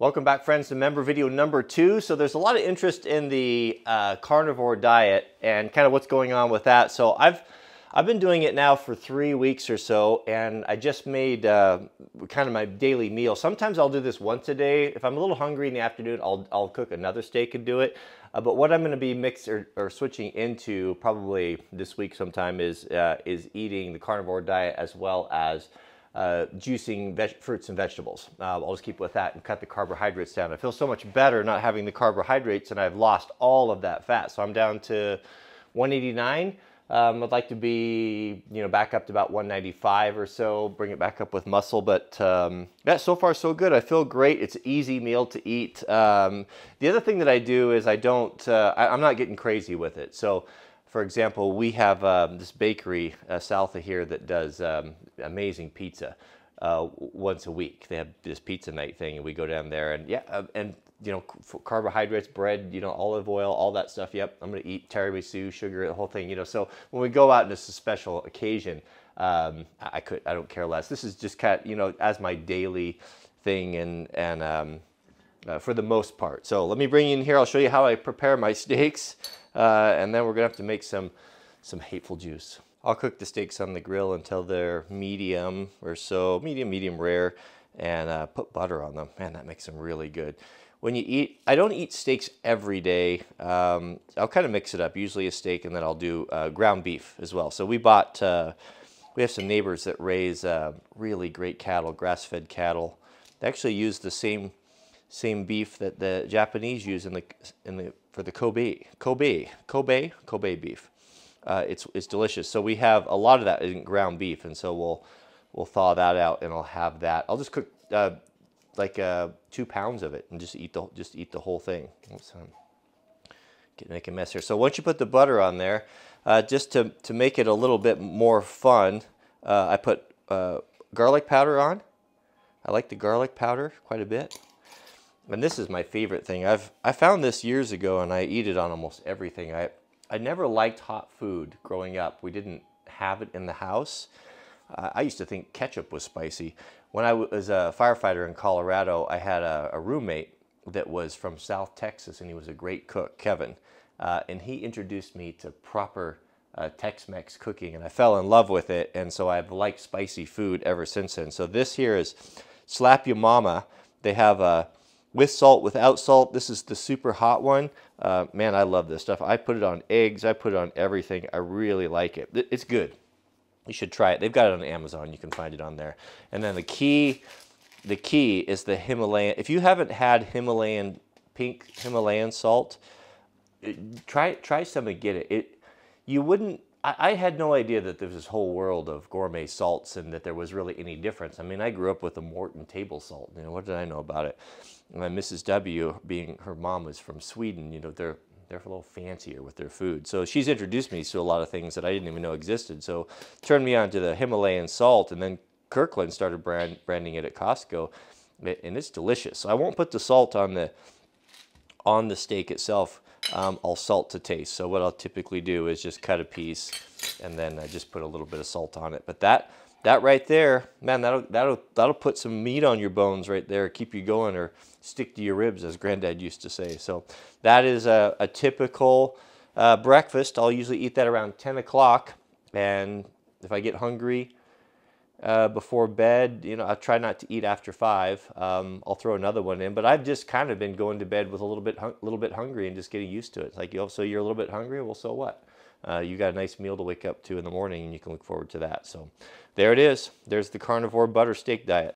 Welcome back, friends, to member video number 2. So there's a lot of interest in the carnivore diet and kind of what's going on with that. So I've been doing it now for 3 weeks or so, and I just made kind of my daily meal. Sometimes I'll do this once a day. If I'm a little hungry in the afternoon, I'll cook another steak and do it. But what I'm going to be mixing or switching into probably this week sometime is eating the carnivore diet as well as juicing fruits and vegetables. I'll just keep with that and cut the carbohydrates down. I feel so much better not having the carbohydrates, and I've lost all of that fat. So I'm down to 189. I'd like to be, back up to about 195 or so, bring it back up with muscle. But yeah, so far so good. I feel great. It's an easy meal to eat. The other thing that I do is I'm not getting crazy with it. So for example, we have this bakery south of here that does amazing pizza once a week. They have this pizza night thing, and we go down there, and carbohydrates, bread, olive oil, all that stuff. Yep, I'm gonna eat tiramisu, sugar, the whole thing. So when we go out and it's a special occasion, I don't care less. This is just kind of, as my daily thing, and for the most part. So let me bring you in here. I'll show you how I prepare my steaks, and then we're gonna have to make some hateful juice. I'll cook the steaks on the grill until they're medium or so, medium rare, and put butter on them. Man, that makes them really good. When you eat, I don't eat steaks every day. I'll kind of mix it up, usually a steak, and then I'll do ground beef as well. So we have some neighbors that raise really great cattle, grass-fed cattle. They actually use the same beef that the Japanese use for the Kobe beef. It's delicious. So we have a lot of that in ground beef, and so we'll thaw that out, and I'll have that. I'll just cook like 2 pounds of it and just eat the whole thing. Oops, make a mess here. So once you put the butter on there, just to make it a little bit more fun, I put garlic powder on. I like the garlic powder quite a bit. And this is my favorite thing. I found this years ago, and I eat it on almost everything. I never liked hot food growing up. We didn't have it in the house. I used to think ketchup was spicy. When I was a firefighter in Colorado, I had a roommate that was from South Texas, and he was a great cook, Kevin. And he introduced me to proper Tex-Mex cooking, and I fell in love with it. And so I've liked spicy food ever since then. So this here is Slap Ya Mama. They have with salt, without salt. This is the super hot one. Man, I love this stuff. I put it on eggs. I put it on everything. I really like it. It's good. You should try it. They've got it on Amazon. You can find it on there. And then the key is the Himalayan. If you haven't had pink Himalayan salt, try some and get it. You wouldn't. I had no idea that there's this whole world of gourmet salts and that there was really any difference. I mean, I grew up with a Morton table salt. What did I know about it? And Mrs. W, being her mom was from Sweden, they're a little fancier with their food. So she's introduced me to a lot of things that I didn't even know existed. So turned me on to the Himalayan salt, and then Kirkland started branding it at Costco, and it's delicious. So I won't put the salt on the steak itself. I'll salt to taste. So what I'll typically do is just cut a piece, and then I just put a little bit of salt on it. But that right there, man, that'll put some meat on your bones right there, keep you going, or stick to your ribs, as Granddad used to say. So that is a typical breakfast. I'll usually eat that around 10 o'clock, and if I get hungry before bed, I'll try not to eat after 5. I'll throw another one in, but I've just kind of been going to bed with a little bit hungry and just getting used to it. It's like, so you're a little bit hungry? Well, so what? You got a nice meal to wake up to in the morning, and you can look forward to that. So there it is. There's the carnivore butter steak diet.